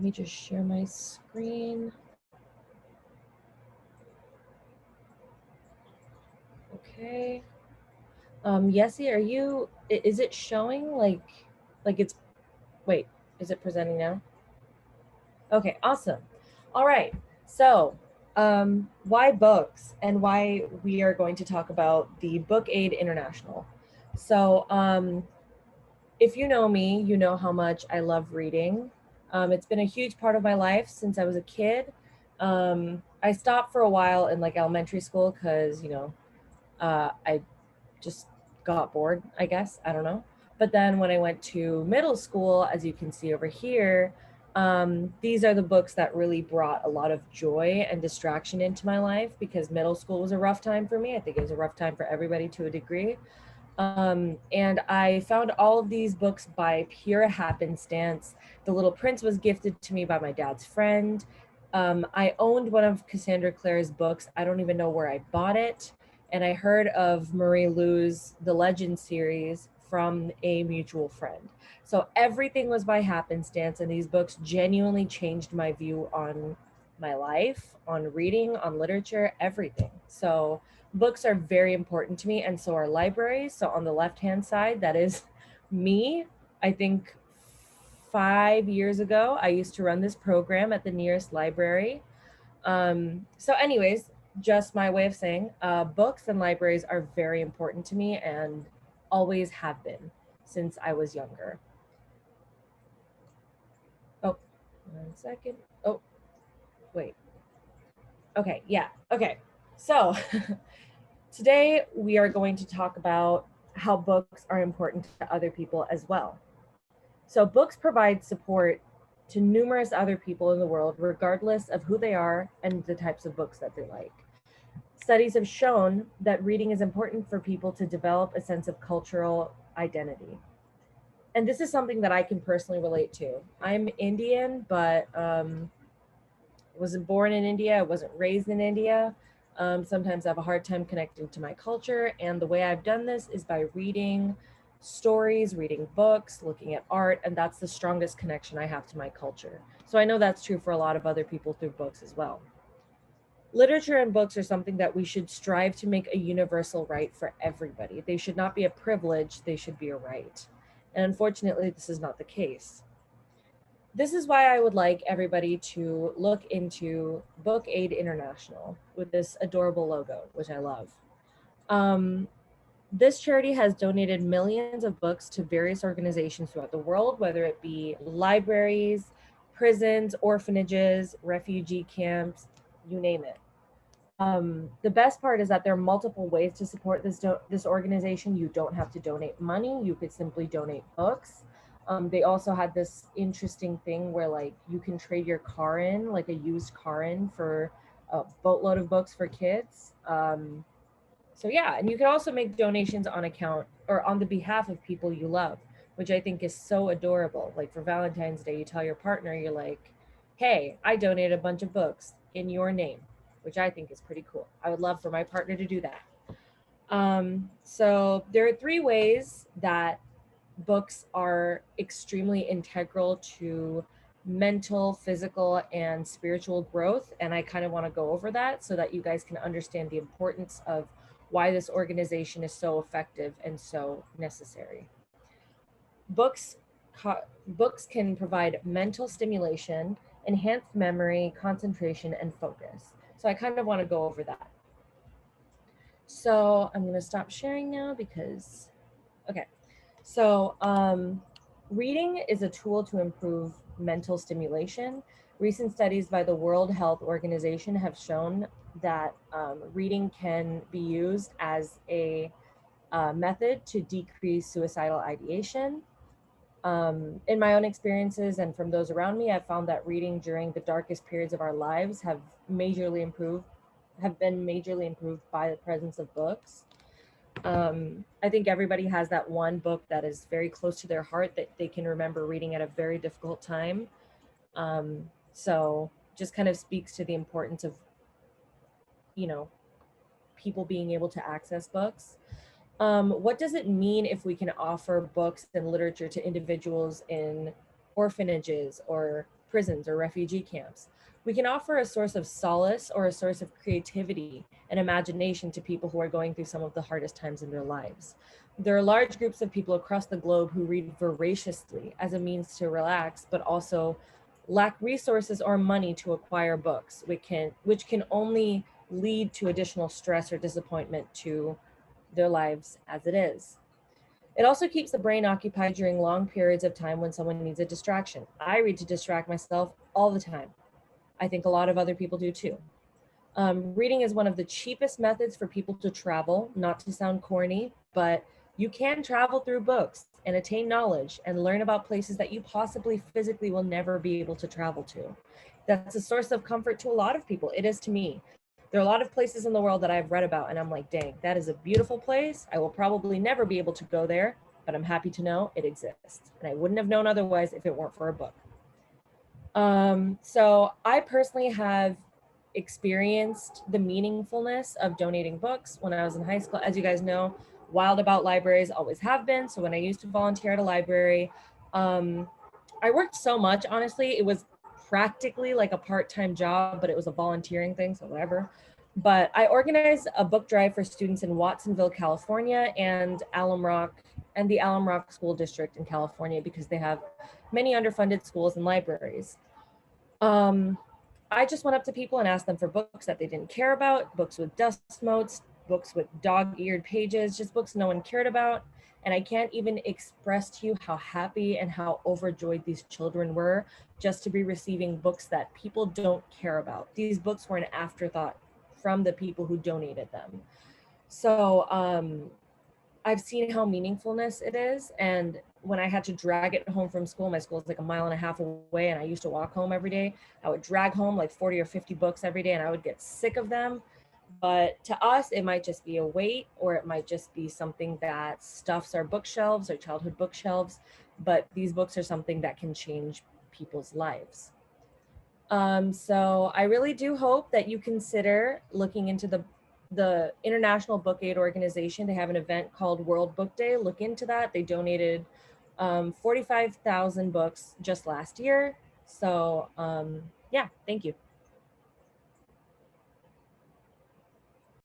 Let me just share my screen. Okay. Yessie, is it showing like it's, wait, is it presenting now? Okay, awesome. All right. So, why books and why we are going to talk about the Book Aid International. So, if you know me, you know how much I love reading. It's been a huge part of my life since I was a kid. I stopped for a while in like elementary school because, I just got bored, I guess. I don't know. But then when I went to middle school, as you can see over here, these are the books that really brought a lot of joy and distraction into my life because middle school was a rough time for me. I think it was a rough time for everybody to a degree. And I found all of these books by pure happenstance. The Little Prince was gifted to me by my dad's friend. I owned one of Cassandra Clare's books. I don't even know where I bought it. And I heard of Marie Lou's The Legend series from a mutual friend. So everything was by happenstance, and these books genuinely changed my view on my life, on reading, on literature, everything. So books are very important to me, and so are libraries. So on the left-hand side, that is me. I think 5 years ago, I used to run this program at the nearest library. So anyways, just my way of saying, books and libraries are very important to me and always have been since I was younger. Oh, 1 second. Oh, wait. Okay, yeah, okay. So today we are going to talk about how books are important to other people as well. So books provide support to numerous other people in the world, regardless of who they are and the types of books that they like. Studies have shown that reading is important for people to develop a sense of cultural identity. And this is something that I can personally relate to. I'm Indian, but wasn't born in India. I wasn't raised in India. Sometimes I have a hard time connecting to my culture. And the way I've done this is by reading stories, reading books, looking at art. And that's the strongest connection I have to my culture. So I know that's true for a lot of other people through books as well. Literature and books are something that we should strive to make a universal right for everybody. They should not be a privilege, they should be a right. And unfortunately, this is not the case. This is why I would like everybody to look into Book Aid International with this adorable logo, which I love. This charity has donated millions of books to various organizations throughout the world, whether it be libraries, prisons, orphanages, refugee camps, you name it. The best part is that there are multiple ways to support this organization. You don't have to donate money. You could simply donate books. They also had this interesting thing where like you can trade your car in, like a used car in for a boatload of books for kids. So yeah, and you can also make donations on account or on the behalf of people you love, which I think is so adorable. Like for Valentine's Day, you tell your partner, you're like, hey, I donated a bunch of books in your name, which I think is pretty cool. I would love for my partner to do that. So there are 3 ways that books are extremely integral to mental, physical, and spiritual growth. And I kind of want to go over that so that you guys can understand the importance of why this organization is so effective and so necessary. Books, books can provide mental stimulation, enhanced memory, concentration, and focus. So I kind of want to go over that. So I'm going to stop sharing now because, okay. So reading is a tool to improve mental stimulation. Recent studies by the World Health Organization have shown that reading can be used as a method to decrease suicidal ideation. In my own experiences and from those around me, I've found that reading during the darkest periods of our lives have been majorly improved by the presence of books. I think everybody has that one book that is very close to their heart that they can remember reading at a very difficult time. So just kind of speaks to the importance of, people being able to access books. What does it mean if we can offer books and literature to individuals in orphanages or prisons or refugee camps. We can offer a source of solace or a source of creativity and imagination to people who are going through some of the hardest times in their lives. There are large groups of people across the globe who read voraciously as a means to relax, but also lack resources or money to acquire books, which can only lead to additional stress or disappointment to their lives as it is. It also keeps the brain occupied during long periods of time when someone needs a distraction. I read to distract myself all the time. I think a lot of other people do too. Reading is one of the cheapest methods for people to travel, not to sound corny, but you can travel through books and attain knowledge and learn about places that you possibly physically will never be able to travel to. That's a source of comfort to a lot of people. It is to me. There are a lot of places in the world that I've read about, and I'm like, dang, that is a beautiful place. I will probably never be able to go there, but I'm happy to know it exists. And I wouldn't have known otherwise if it weren't for a book. So I personally have experienced the meaningfulness of donating books when I was in high school. As you guys know, wild about libraries, always have been. So when I used to volunteer at a library, I worked so much, honestly, it was practically like a part-time job, but it was a volunteering thing, so whatever. But I organized a book drive for students in Watsonville, California, and the Alum Rock School District in California, because they have many underfunded schools and libraries. I just went up to people and asked them for books that they didn't care about, books with dust motes, books with dog-eared pages, just books no one cared about. And I can't even express to you how happy and how overjoyed these children were just to be receiving books that people don't care about. These books were an afterthought from the people who donated them. So I've seen how meaningfulness it is. And when I had to drag it home from school, my school is like a mile and a half away, and I used to walk home every day. I would drag home like 40 or 50 books every day, and I would get sick of them. But to us, it might just be a weight, or it might just be something that stuffs our bookshelves, our childhood bookshelves. But these books are something that can change people's lives. So I really do hope that you consider looking into the International Book Aid Organization. They have an event called World Book Day. Look into that. They donated 45,000 books just last year. So yeah, thank you.